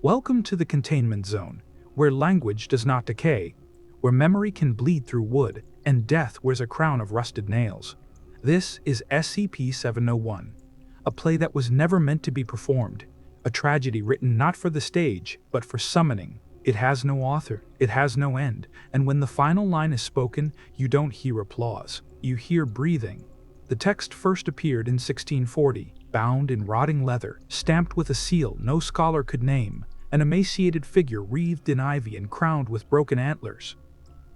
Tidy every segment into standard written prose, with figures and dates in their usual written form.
Welcome to the Containment Zone, where language does not decay, where memory can bleed through wood, and death wears a crown of rusted nails. This is SCP-701, a play that was never meant to be performed, a tragedy written not for the stage, but for summoning. It has no author, it has no end, and when the final line is spoken, you don't hear applause, you hear breathing. The text first appeared in 1640, bound in rotting leather, stamped with a seal no scholar could name, an emaciated figure wreathed in ivy and crowned with broken antlers.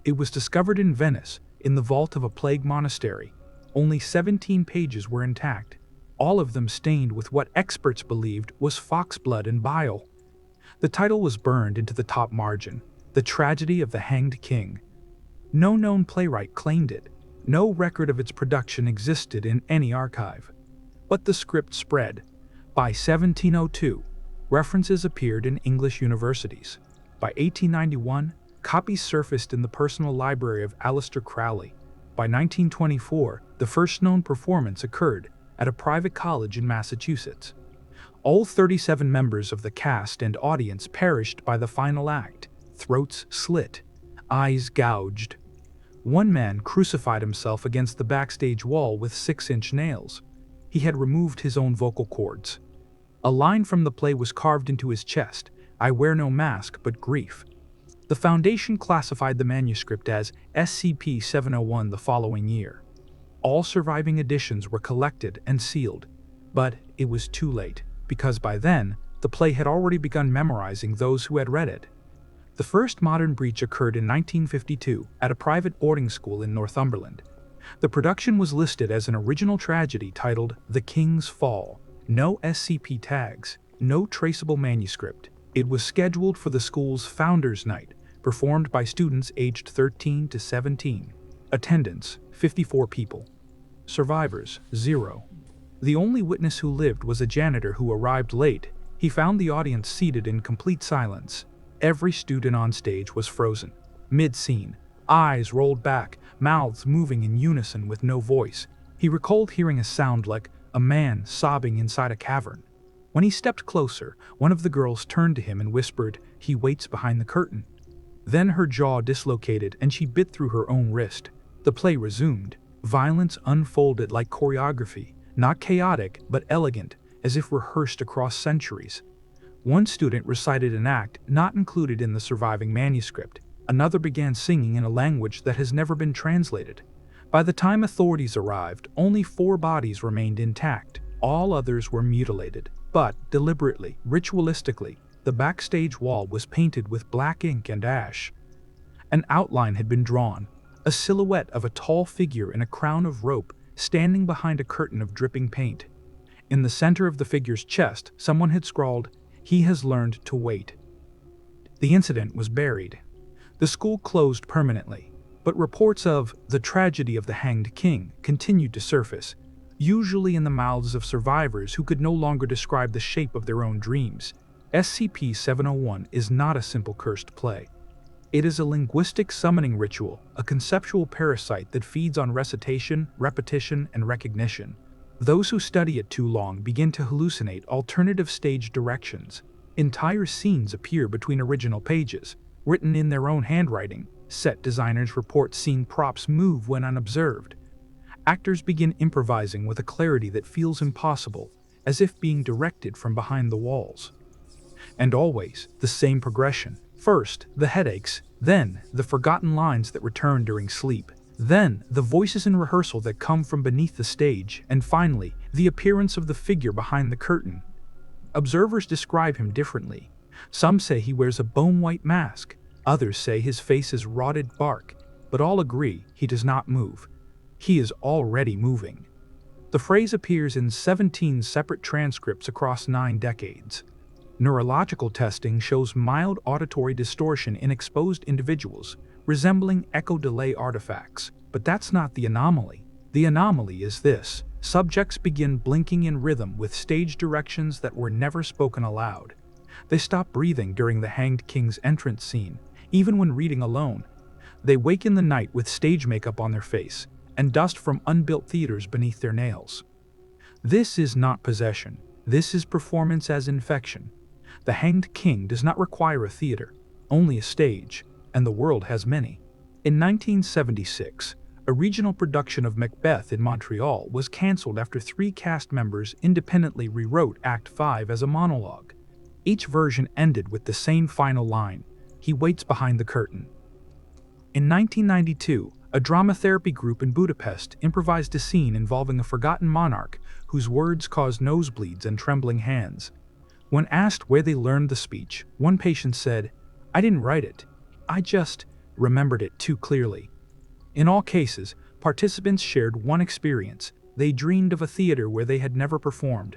It was discovered in Venice, in the vault of a plague monastery. Only 17 pages were intact, all of them stained with what experts believed was foxblood and bile. The title was burned into the top margin, The Tragedy of the Hanged King. No known playwright claimed it. No record of its production existed in any archive. But the script spread. By 1702, references appeared in English universities. By 1891, copies surfaced in the personal library of Aleister Crowley. By 1924, the first known performance occurred at a private college in Massachusetts. All 37 members of the cast and audience perished by the final act, throats slit, eyes gouged. One man crucified himself against the backstage wall with 6-inch nails. He had removed his own vocal cords. A line from the play was carved into his chest, "I wear no mask but grief." The Foundation classified the manuscript as SCP-701 the following year. All surviving editions were collected and sealed, but it was too late, because by then, the play had already begun memorizing those who had read it. The first modern breach occurred in 1952 at a private boarding school in Northumberland. The production was listed as an original tragedy titled The King's Fall. No SCP tags, no traceable manuscript. It was scheduled for the school's Founders' Night, performed by students aged 13 to 17. Attendance, 54 people. Survivors, 0. The only witness who lived was a janitor who arrived late. He found the audience seated in complete silence. Every student on stage was frozen. Mid-scene, eyes rolled back, mouths moving in unison with no voice. He recalled hearing a sound like a man sobbing inside a cavern. When he stepped closer, one of the girls turned to him and whispered, "He waits behind the curtain." Then her jaw dislocated and she bit through her own wrist. The play resumed. Violence unfolded like choreography, not chaotic but elegant, as if rehearsed across centuries. One student recited an act not included in the surviving manuscript. Another began singing in a language that has never been translated. By the time authorities arrived, only 4 bodies remained intact. All others were mutilated. But, deliberately, ritualistically, the backstage wall was painted with black ink and ash. An outline had been drawn, a silhouette of a tall figure in a crown of rope standing behind a curtain of dripping paint. In the center of the figure's chest, someone had scrawled, "He has learned to wait." The incident was buried. The school closed permanently, but reports of the tragedy of the hanged king continued to surface, usually in the mouths of survivors who could no longer describe the shape of their own dreams. SCP-701 is not a simple cursed play. It is a linguistic summoning ritual, a conceptual parasite that feeds on recitation, repetition, and recognition. Those who study it too long begin to hallucinate alternative stage directions. Entire scenes appear between original pages, written in their own handwriting. Set designers report seeing props move when unobserved. Actors begin improvising with a clarity that feels impossible, as if being directed from behind the walls. And always, the same progression. First, the headaches, then, the forgotten lines that return during sleep, then, the voices in rehearsal that come from beneath the stage, and finally, the appearance of the figure behind the curtain. Observers describe him differently. Some say he wears a bone-white mask, others say his face is rotted bark, but all agree he does not move. He is already moving. The phrase appears in 17 separate transcripts across 9 decades. Neurological testing shows mild auditory distortion in exposed individuals, resembling echo delay artifacts. But that's not the anomaly. The anomaly is this: subjects begin blinking in rhythm with stage directions that were never spoken aloud. They stop breathing during the Hanged King's entrance scene, even when reading alone. They wake in the night with stage makeup on their face, and dust from unbuilt theaters beneath their nails. This is not possession. This is performance as infection. The Hanged King does not require a theater, only a stage, and the world has many. In 1976, a regional production of Macbeth in Montreal was cancelled after 3 cast members independently rewrote Act 5 as a monologue. Each version ended with the same final line, "He waits behind the curtain." In 1992, a drama therapy group in Budapest improvised a scene involving a forgotten monarch whose words caused nosebleeds and trembling hands. When asked where they learned the speech, one patient said, "I didn't write it. I just remembered it too clearly." In all cases, participants shared one experience. They dreamed of a theater where they had never performed,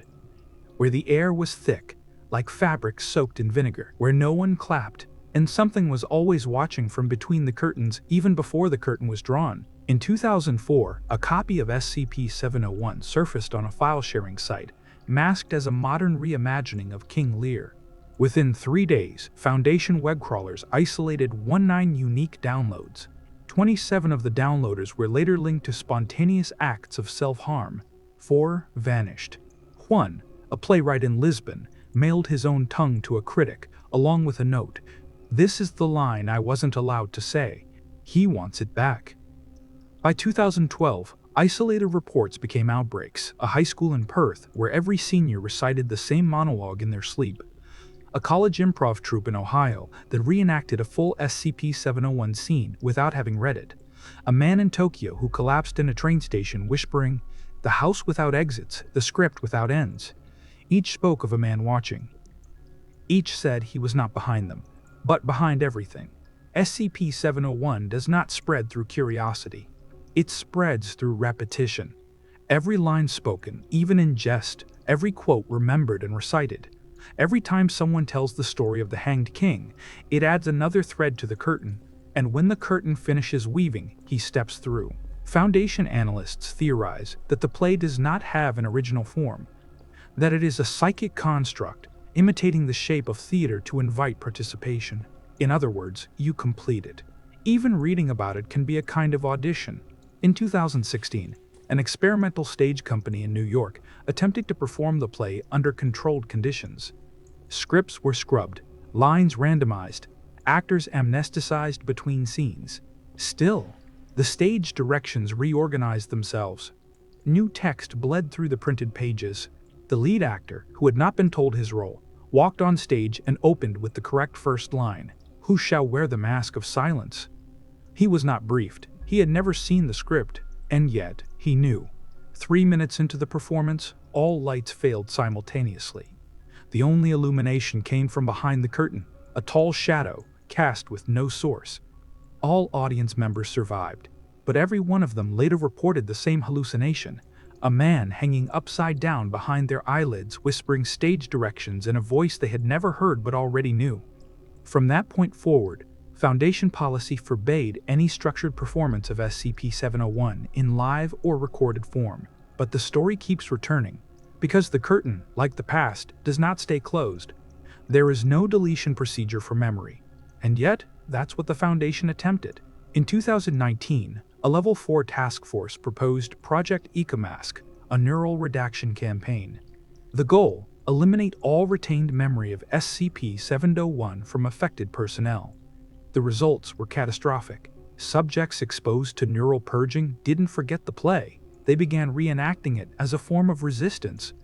where the air was thick, like fabric soaked in vinegar, where no one clapped, and something was always watching from between the curtains even before the curtain was drawn. In 2004, a copy of SCP-701 surfaced on a file-sharing site, masked as a modern reimagining of King Lear. Within 3 days, Foundation web crawlers isolated 19 unique downloads. 27 of the downloaders were later linked to spontaneous acts of self-harm. 4 vanished. 1, a playwright in Lisbon, mailed his own tongue to a critic, along with a note, "This is the line I wasn't allowed to say. He wants it back." By 2012, isolated reports became outbreaks. A high school in Perth, where every senior recited the same monologue in their sleep. A college improv troupe in Ohio that reenacted a full SCP-701 scene without having read it. A man in Tokyo who collapsed in a train station whispering, "The house without exits, the script without ends." Each spoke of a man watching. Each said he was not behind them, but behind everything. SCP-701 does not spread through curiosity. It spreads through repetition. Every line spoken, even in jest, every quote remembered and recited. Every time someone tells the story of the Hanged King, it adds another thread to the curtain, and when the curtain finishes weaving, he steps through. Foundation analysts theorize that the play does not have an original form, that it is a psychic construct, imitating the shape of theater to invite participation. In other words, you complete it. Even reading about it can be a kind of audition. In 2016, an experimental stage company in New York attempted to perform the play under controlled conditions. Scripts were scrubbed, lines randomized, actors amnesticized between scenes. Still, the stage directions reorganized themselves. New text bled through the printed pages. The lead actor, who had not been told his role, walked on stage and opened with the correct first line, "Who shall wear the mask of silence?" He was not briefed. He had never seen the script, and yet he knew. 3 minutes into the performance, all lights failed simultaneously. The only illumination came from behind the curtain, a tall shadow cast with no source. All audience members survived, but every one of them later reported the same hallucination, a man hanging upside down behind their eyelids whispering stage directions in a voice they had never heard but already knew. From that point forward, Foundation policy forbade any structured performance of SCP-701 in live or recorded form. But the story keeps returning, because the curtain, like the past, does not stay closed. There is no deletion procedure for memory, and yet that's what the Foundation attempted. In 2019, a Level 4 task force proposed Project Ecomask, a neural redaction campaign. The goal: eliminate all retained memory of SCP-701 from affected personnel. The results were catastrophic. Subjects exposed to neural purging didn't forget the play. They began reenacting it as a form of resistance.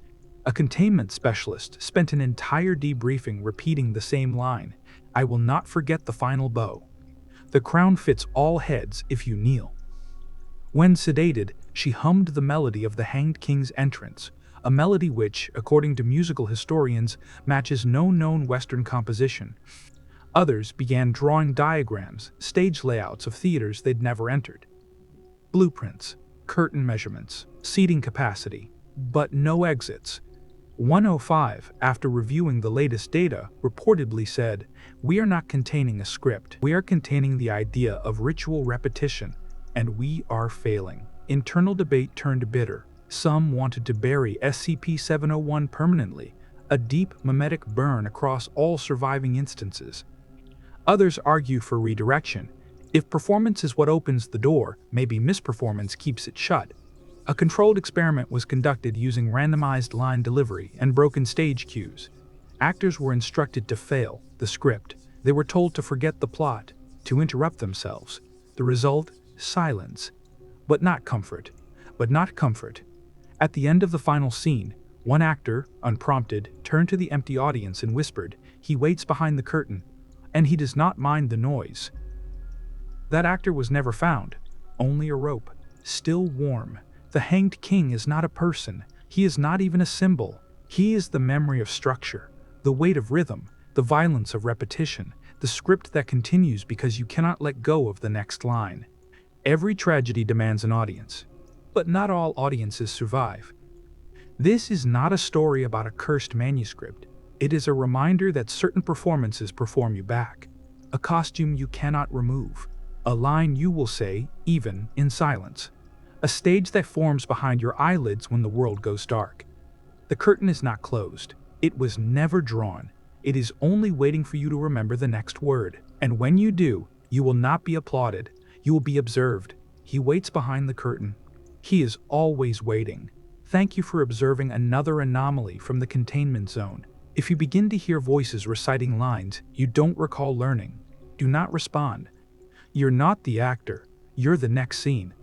A containment specialist spent an entire debriefing repeating the same line, "I will not forget the final bow. The crown fits all heads if you kneel." When sedated, she hummed the melody of the Hanged King's entrance, a melody which, according to musical historians, matches no known Western composition. Others began drawing diagrams, stage layouts of theaters they'd never entered. Blueprints, curtain measurements, seating capacity, but no exits. 105, after reviewing the latest data, reportedly said, "We are not containing a script. We are containing the idea of ritual repetition, and we are failing." Internal debate turned bitter. Some wanted to bury SCP-701 permanently, a deep mimetic burn across all surviving instances. Others argue for redirection. If performance is what opens the door, maybe misperformance keeps it shut. A controlled experiment was conducted using randomized line delivery and broken stage cues. Actors were instructed to fail the script. They were told to forget the plot, to interrupt themselves. The result? Silence. But not comfort. At the end of the final scene, one actor, unprompted, turned to the empty audience and whispered, "He waits behind the curtain, and he does not mind the noise." That actor was never found. Only a rope, still warm. The Hanged King is not a person. He is not even a symbol. He is the memory of structure, the weight of rhythm, the violence of repetition, the script that continues because you cannot let go of the next line. Every tragedy demands an audience, but not all audiences survive. This is not a story about a cursed manuscript. It is a reminder that certain performances perform you back. A costume you cannot remove. A line you will say, even in silence. A stage that forms behind your eyelids when the world goes dark. The curtain is not closed. It was never drawn. It is only waiting for you to remember the next word. And when you do, you will not be applauded. You will be observed. He waits behind the curtain. He is always waiting. Thank you for observing another anomaly from the Containment Zone. If you begin to hear voices reciting lines you don't recall learning, do not respond. You're not the actor. You're the next scene.